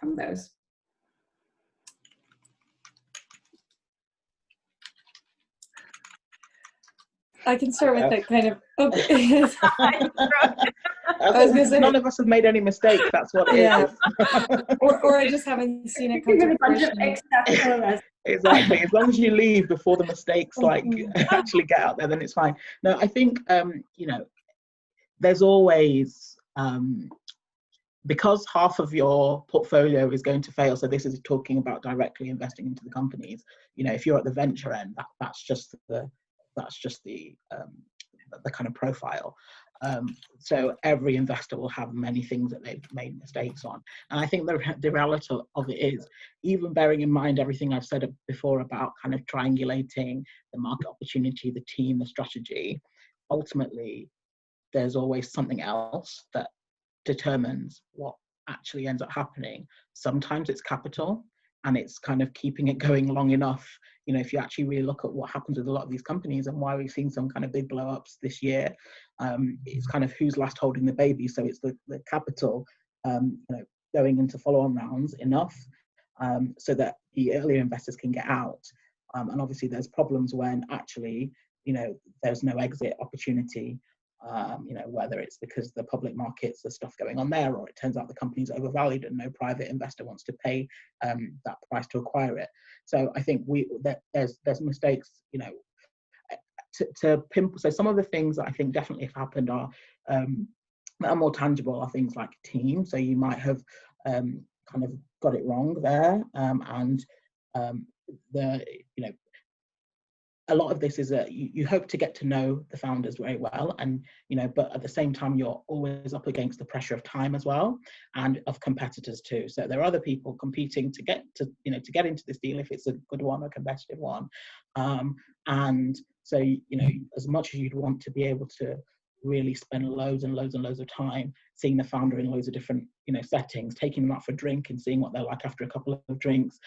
from those? I can start with that kind of, okay. I was gonna say, none of us have made any mistakes. That's what it yeah. is. or I just haven't seen it come to fruition. Exactly. As long as you leave before the mistakes actually get out there, then it's fine. No, I think there's always because half of your portfolio is going to fail. So this is talking about directly investing into the companies. If you're at the venture end, that's just the kind of profile. So every investor will have many things that they've made mistakes on. And I think the reality of it is, even bearing in mind everything I've said before about kind of triangulating the market opportunity, the team, the strategy, ultimately there's always something else that determines what actually ends up happening. Sometimes it's capital, and it's kind of keeping it going long enough. If you actually really look at what happens with a lot of these companies and why we've seen some kind of big blow ups this year, it's kind of who's last holding the baby. So it's the capital, going into follow-on rounds enough so that the earlier investors can get out. And obviously there's problems when actually, there's no exit opportunity. Whether it's because the public markets, there's stuff going on there, or it turns out the company's overvalued and no private investor wants to pay that price to acquire it. So I think there's mistakes, to pinpoint. So some of the things that I think definitely have happened are more tangible, are things like team. So you might have kind of got it wrong there, and a lot of this is you hope to get to know the founders very well, and but at the same time you're always up against the pressure of time as well, and of competitors too. So there are other people competing to get into this deal if it's a good one, a competitive one, and so as much as you'd want to be able to really spend loads and loads and loads of time seeing the founder in loads of different settings, taking them out for a drink and seeing what they're like after a couple of drinks,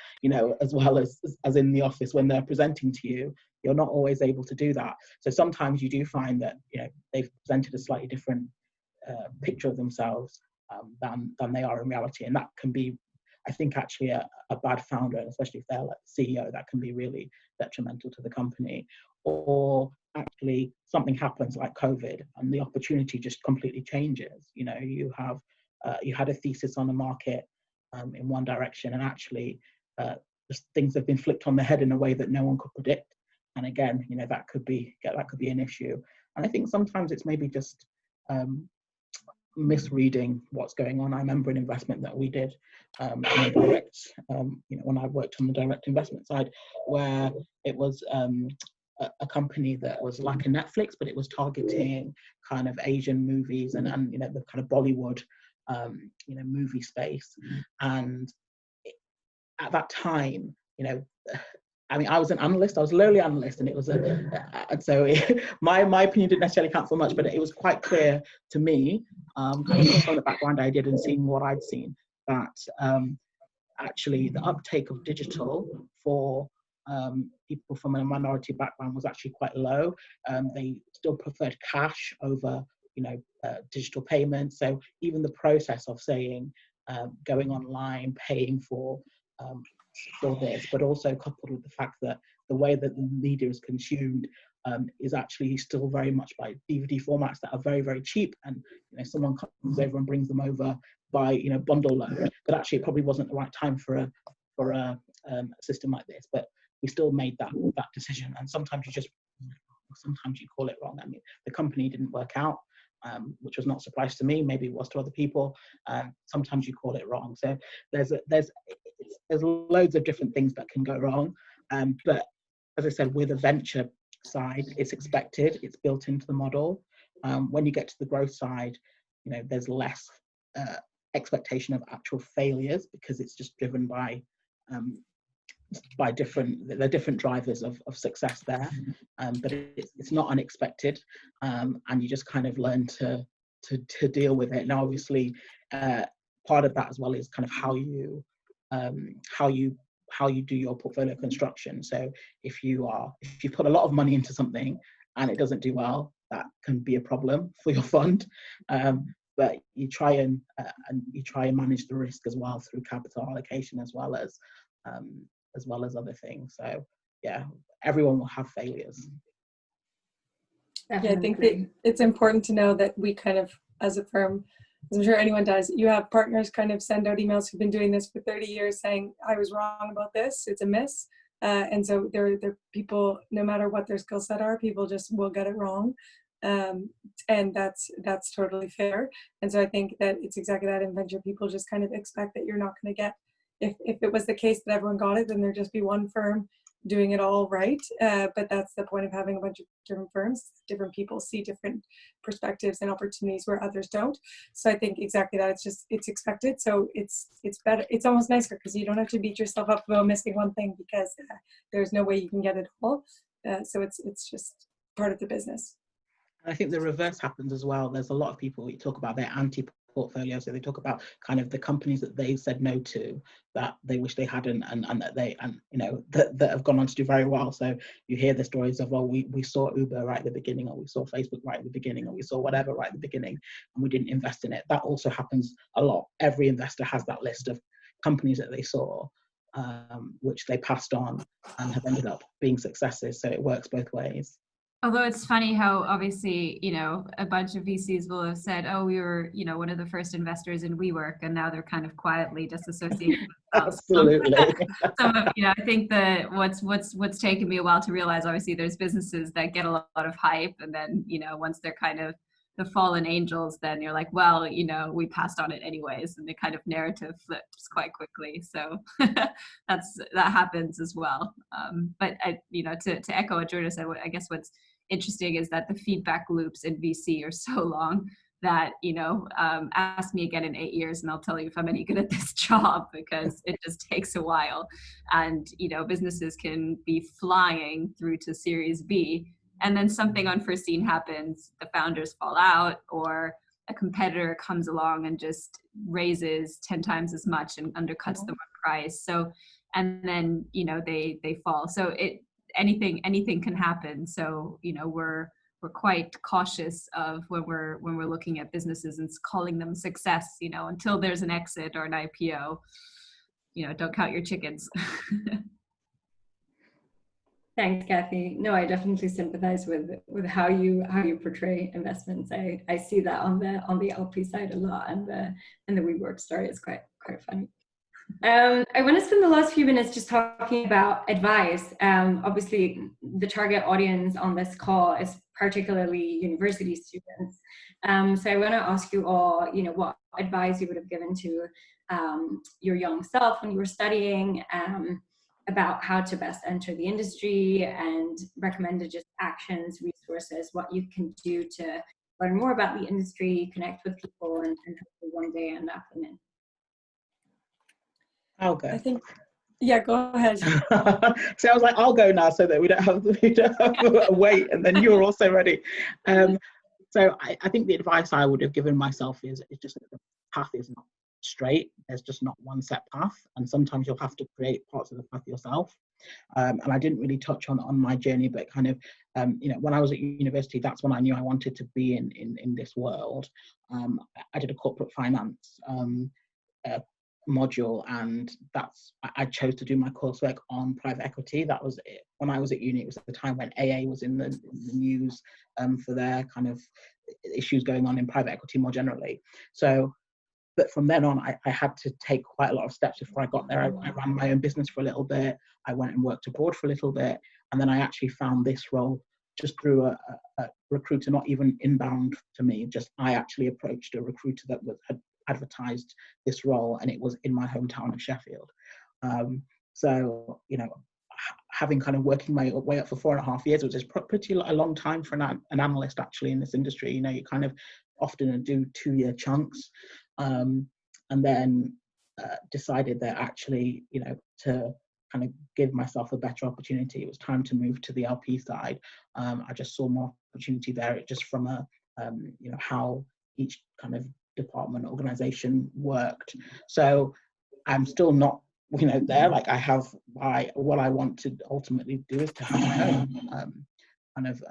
as well as in the office when they're presenting to you, you're not always able to do that. So sometimes you do find that they've presented a slightly different picture of themselves than they are in reality, and that can be, I think, actually a bad founder, and especially if they're like CEO, that can be really detrimental to the company. Or actually something happens like COVID and the opportunity just completely changes. You had a thesis on the market in one direction, and actually just things have been flipped on the head in a way that no one could predict. And again, that could be an issue. And I think sometimes it's maybe just misreading what's going on. I remember an investment that we did in a direct, when I worked on the direct investment side, where it was a company that was like a Netflix, but it was targeting kind of Asian movies and the kind of Bollywood movie space. And at that time, I was an analyst. I was a lowly analyst, and it was and so my opinion didn't necessarily count for much, but it was quite clear to me, coming from the background I did and seeing what I'd seen, that actually the uptake of digital for people from a minority background was actually quite low. They still preferred cash over digital payments. So even the process of saying going online, paying for this, but also coupled with the fact that the way that the media is consumed is actually still very much by DVD formats that are very, very cheap, and someone comes over and brings them over by bundle load, but actually it probably wasn't the right time for a system like this. But we still made that decision, and sometimes you call it wrong. I mean, the company didn't work out, which was not a surprise to me. Maybe it was to other people. Sometimes you call it wrong. So there's loads of different things that can go wrong. But as I said, with a venture side, it's expected. It's built into the model. When you get to the growth side, there's less expectation of actual failures, because it's just driven by different drivers of success there, but it's not unexpected, and you just kind of learn to deal with it. Now, obviously, part of that as well is kind of how you do your portfolio construction. So if you put a lot of money into something and it doesn't do well, that can be a problem for your fund. But you try and manage the risk as well through capital allocation, as well as other things. So yeah, everyone will have failures. Yeah, I think that it's important to know that we kind of as a firm, as I'm sure anyone does, you have partners kind of send out emails who've been doing this for 30 years saying, I was wrong about this, it's a miss. And so they're people, no matter what their skill set are, people just will get it wrong. And that's totally fair. And so I think that it's exactly that in venture. People just kind of expect that you're not going to get, if it was the case that everyone got it, then there'd just be one firm doing it all right. But that's the point of having a bunch of different firms. Different people see different perspectives and opportunities where others don't. So I think exactly that. It's expected. So it's better. It's almost nicer because you don't have to beat yourself up about missing one thing, because there's no way you can get it all. So it's just part of the business. I think the reverse happens as well. There's a lot of people who talk about their anti-portfolio, so they talk about kind of the companies that they said no to that they wish they hadn't, and that they, and you know, that have gone on to do very well. So you hear the stories of, well, we saw Uber right at the beginning, or we saw Facebook right at the beginning, or we saw whatever right at the beginning, and we didn't invest in it. That also happens a lot. Every investor has that list of companies that they saw, which they passed on and have ended up being successes. So it works both ways. Although it's funny how obviously, you know, a bunch of VCs will have said, oh, we were, you know, one of the first investors in WeWork, and now they're kind of quietly disassociating themselves. Absolutely. Some of, you know, I think that what's taken me a while to realize, obviously there's businesses that get a lot of hype, and then, you know, once they're kind of the fallen angels, then you're like, well, you know, we passed on it anyways, and the kind of narrative flips quite quickly. So that happens as well. But you know, to echo what Georgia said, I guess what's interesting is that the feedback loops in VC are so long that, you know, ask me again in 8 years and I'll tell you if I'm any good at this job, because it just takes a while. And, you know, businesses can be flying through to Series B, and then something unforeseen happens, the founders fall out, or a competitor comes along and just raises 10 times as much and undercuts them on price. So, and then, you know, they fall. So anything can happen. So, you know, we're quite cautious of when we're looking at businesses and calling them success, you know, until there's an exit or an IPO, you know, don't count your chickens. Thanks, Kathy. No, I definitely sympathize with how you portray investments. I see that on the LP side a lot, and the WeWork story is quite funny. I want to spend the last few minutes just talking about advice. Obviously, the target audience on this call is particularly university students. So I want to ask you all, you know, what advice you would have given to your young self when you were studying, about how to best enter the industry, and recommended just actions, resources, what you can do to learn more about the industry, connect with people, and hopefully one day end up in it. I'll go. I think, yeah, go ahead. So I was like, I'll go now so that we don't have to wait, and then you're also ready. So I think the advice I would have given myself is just that the path is not straight. There's just not one set path, and sometimes you'll have to create parts of the path yourself. And I didn't really touch on my journey, but kind of, you know, when I was at university, that's when I knew I wanted to be in this world. I did a corporate finance module, and I chose to do my coursework on private equity. That was it. When I was at uni, it was at the time when AA was in the news for their kind of issues going on in private equity more generally. So, but from then on, I had to take quite a lot of steps before I got there. I ran my own business for a little bit. I went and worked abroad for a little bit, and then I actually found this role just through a recruiter, not even inbound to me. Just I actually approached a recruiter that had advertised this role, and it was in my hometown of Sheffield. So, you know, having kind of working my way up for 4.5 years, which is pretty a long time for an analyst actually in this industry. You know, you kind of often do 2-year chunks, and then decided that actually, you know, to kind of give myself a better opportunity, it was time to move to the LP side. I just saw more opportunity there, just from a you know, how each kind of department organization worked. So I'm still not, you know, there. Like I have what I want to ultimately do is to have my own kind of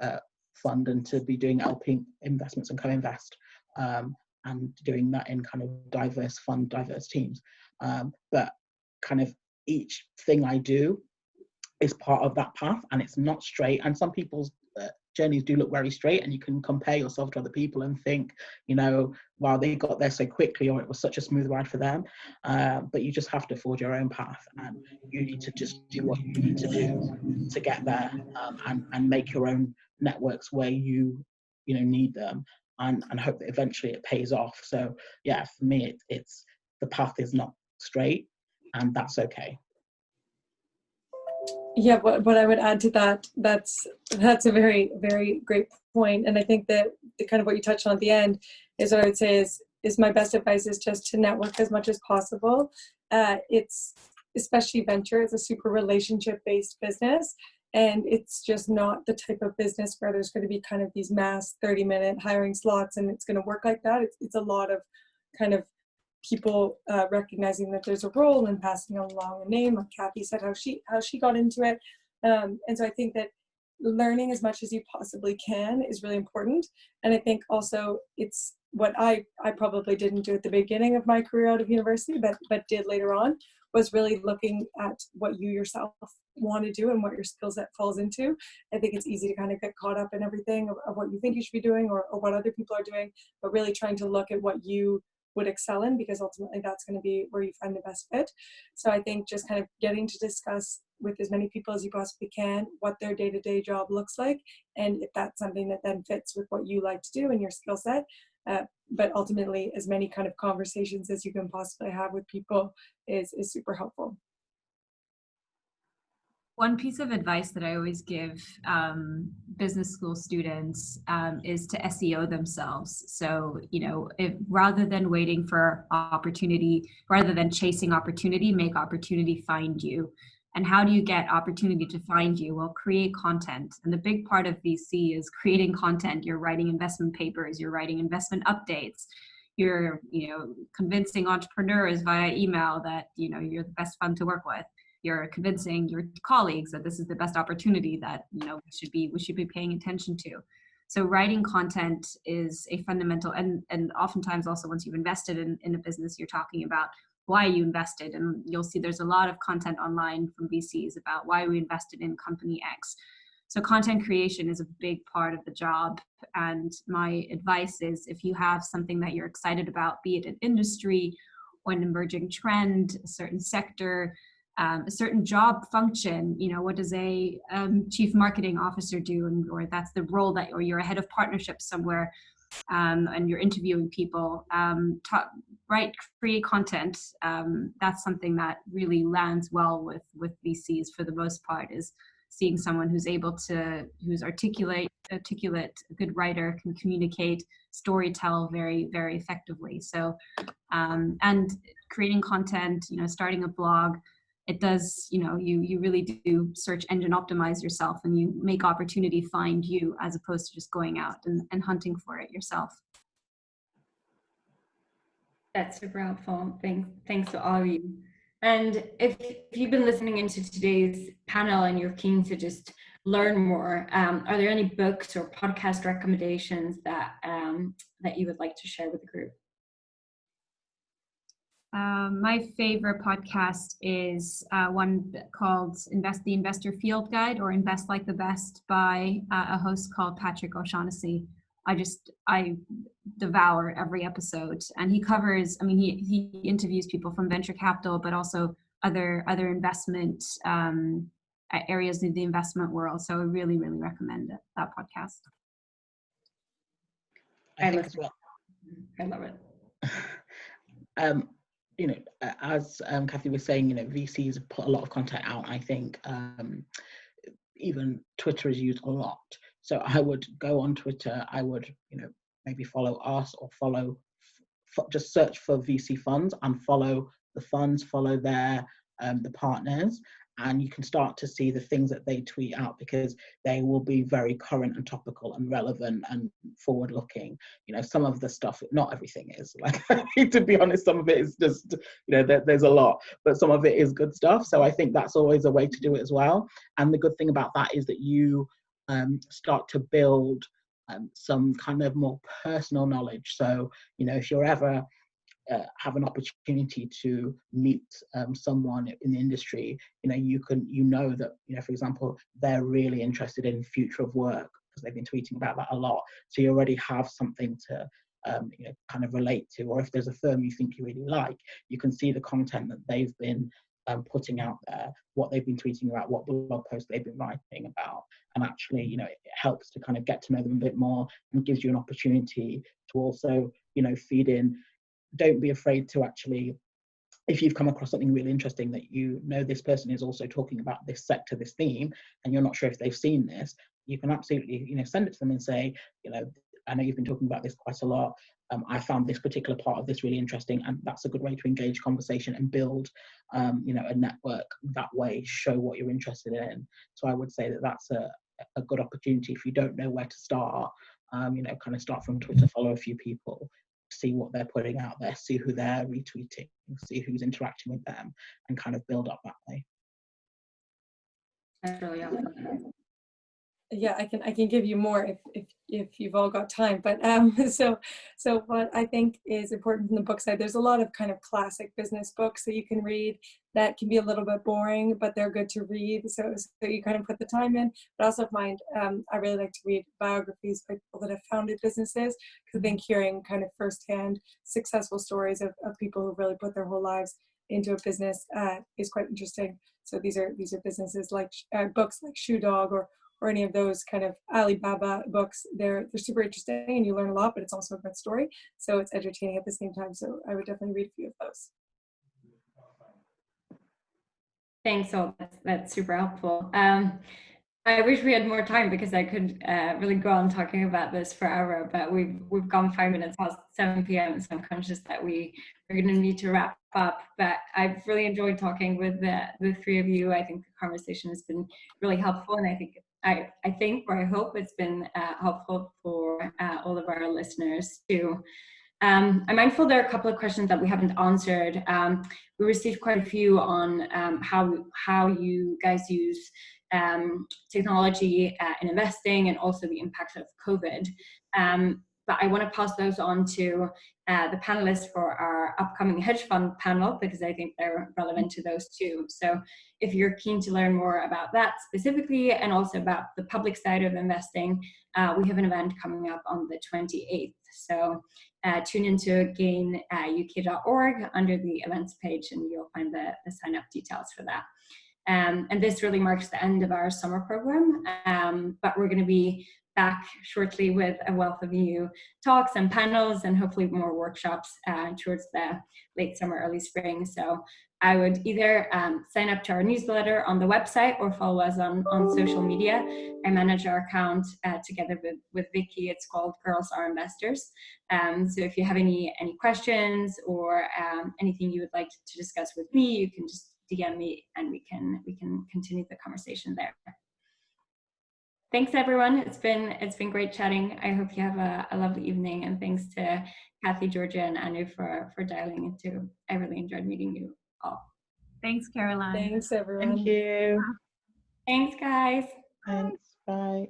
fund, and to be doing LP investments and co-invest, and doing that in kind of diverse teams. But kind of each thing I do is part of that path, and it's not straight. And some people's journeys do look very straight, and you can compare yourself to other people and think, you know, wow, they got there so quickly, or it was such a smooth ride for them. But you just have to forge your own path, and you need to just do what you need to do to get there, and make your own networks where you need them, and hope that eventually it pays off. So yeah, for me, it's the path is not straight, and that's okay. Yeah, what I would add to that, that's a very, very great point. And I think that the kind of what you touched on at the end is what I would say is my best advice is just to network as much as possible. It's, especially venture, it's a super relationship-based business. And it's just not the type of business where there's going to be kind of these mass 30-minute hiring slots and it's going to work like that. It's a lot of kind of people recognizing that there's a role and passing along a name, like Kathy said, how she got into it. And so I think that learning as much as you possibly can is really important. And I think also it's what I probably didn't do at the beginning of my career out of university, but did later on, was really looking at what you yourself want to do and what your skill set falls into. I think it's easy to kind of get caught up in everything of what you think you should be doing or what other people are doing, but really trying to look at what you would excel in, because ultimately that's going to be where you find the best fit. So I think just kind of getting to discuss with as many people as you possibly can what their day-to-day job looks like, and if that's something that then fits with what you like to do and your skill set. But ultimately, as many kind of conversations as you can possibly have with people is super helpful. One piece of advice that I always give business school students is to SEO themselves. So, rather than waiting for opportunity, rather than chasing opportunity, make opportunity find you. And how do you get opportunity to find you? Well, create content. And the big part of VC is creating content. You're writing investment papers, you're writing investment updates, you're, convincing entrepreneurs via email that, you're the best fund to work with. You're convincing your colleagues that this is the best opportunity that we should be paying attention to. So writing content is a fundamental, and oftentimes also once you've invested in a business, you're talking about why you invested, and you'll see there's a lot of content online from VCs about why we invested in company X. So content creation is a big part of the job, and my advice is if you have something that you're excited about, be it an industry or an emerging trend, a certain sector, a certain job function, what does a chief marketing officer do, or that's the role or you're a head of partnerships somewhere, and you're interviewing people, create content. That's something that really lands well with VCs for the most part, is seeing someone who's articulate, a good writer, can communicate, storytell very, very effectively. So, and creating content, starting a blog, it does, you really do search engine optimize yourself, and you make opportunity find you, as opposed to just going out and hunting for it yourself. That's super helpful. Thanks to all of you. And if you've been listening into today's panel and you're keen to just learn more, are there any books or podcast recommendations that you would like to share with the group? My favorite podcast is one called The Investor Field Guide, or Invest Like the Best, by a host called Patrick O'Shaughnessy. I devour every episode, and he covers, he interviews people from venture capital, but also other investment areas in the investment world. So I really, really recommend that podcast. I think as well. I love it. As Kathy was saying, VCs have put a lot of content out. I think even Twitter is used a lot. So I would go on Twitter. I would, maybe follow us, or just search for VC funds and follow the funds, follow their the partners, and you can start to see the things that they tweet out, because they will be very current and topical and relevant and forward looking. Some of the stuff, not everything is, like, to be honest, some of it is just, there's a lot, but some of it is good stuff. So I think that's always a way to do it as well. And the good thing about that is that you start to build some kind of more personal knowledge. So, if you're ever have an opportunity to meet someone in the industry, you know that, for example, they're really interested in future of work, because they've been tweeting about that a lot. So you already have something to kind of relate to. Or if there's a firm you think you really like, you can see the content that they've been putting out there, what they've been tweeting about, what blog posts they've been writing about, and actually, it helps to kind of get to know them a bit more, and gives you an opportunity to also, feed in. Don't be afraid to actually, if you've come across something really interesting that this person is also talking about this sector, this theme, and you're not sure if they've seen this, you can absolutely, send it to them and say, I know you've been talking about this quite a lot. I found this particular part of this really interesting, and that's a good way to engage conversation and build, a network that way. Show what you're interested in. So I would say that that's a good opportunity if you don't know where to start. Kind of start from Twitter, follow a few people, see what they're putting out there, see who they're retweeting, see who's interacting with them, and kind of build up that way. That's really awesome. Yeah, I can give you more if you've all got time, but so what I think is important from the book side, there's a lot of kind of classic business books that you can read that can be a little bit boring, but they're good to read, so you kind of put the time in. But I also find I really like to read biographies by people that have founded businesses, because I think hearing kind of firsthand successful stories of people who really put their whole lives into a business is quite interesting. So these are businesses like books like Shoe Dog or any of those kind of Alibaba books. They're super interesting and you learn a lot, but it's also a good story. So it's entertaining at the same time. So I would definitely read a few of those. Thanks, all. That's super helpful. I wish we had more time, because I could really go on talking about this forever, but we've gone 5 minutes past 7 p.m. So I'm conscious that we're going to need to wrap up. But I've really enjoyed talking with the three of you. I think the conversation has been really helpful, and I think, or I hope it's been helpful for all of our listeners too. I'm mindful there are a couple of questions that we haven't answered. We received quite a few on how you guys use technology in investing, and also the impact of COVID. But I want to pass those on to the panelists for our upcoming hedge fund panel, because I think they're relevant to those too. So if you're keen to learn more about that specifically, and also about the public side of investing, we have an event coming up on the 28th. So tune into gainuk.org under the events page, and you'll find the sign up details for that. And this really marks the end of our summer program, but we're going to be back shortly with a wealth of new talks and panels, and hopefully more workshops towards the late summer, early spring. So I would either sign up to our newsletter on the website, or follow us on social media. I manage our account together with Vicky. It's called Girls Are Investors. So if you have any questions, or anything you would like to discuss with me, you can just DM me, and we can continue the conversation there. Thanks, everyone. It's been great chatting. I hope you have a lovely evening, and thanks to Kathy, Georgia, and Anu for dialing in too. I really enjoyed meeting you all. Thanks, Caroline. Thanks, everyone. Thank you. Thanks, guys. Thanks. Bye.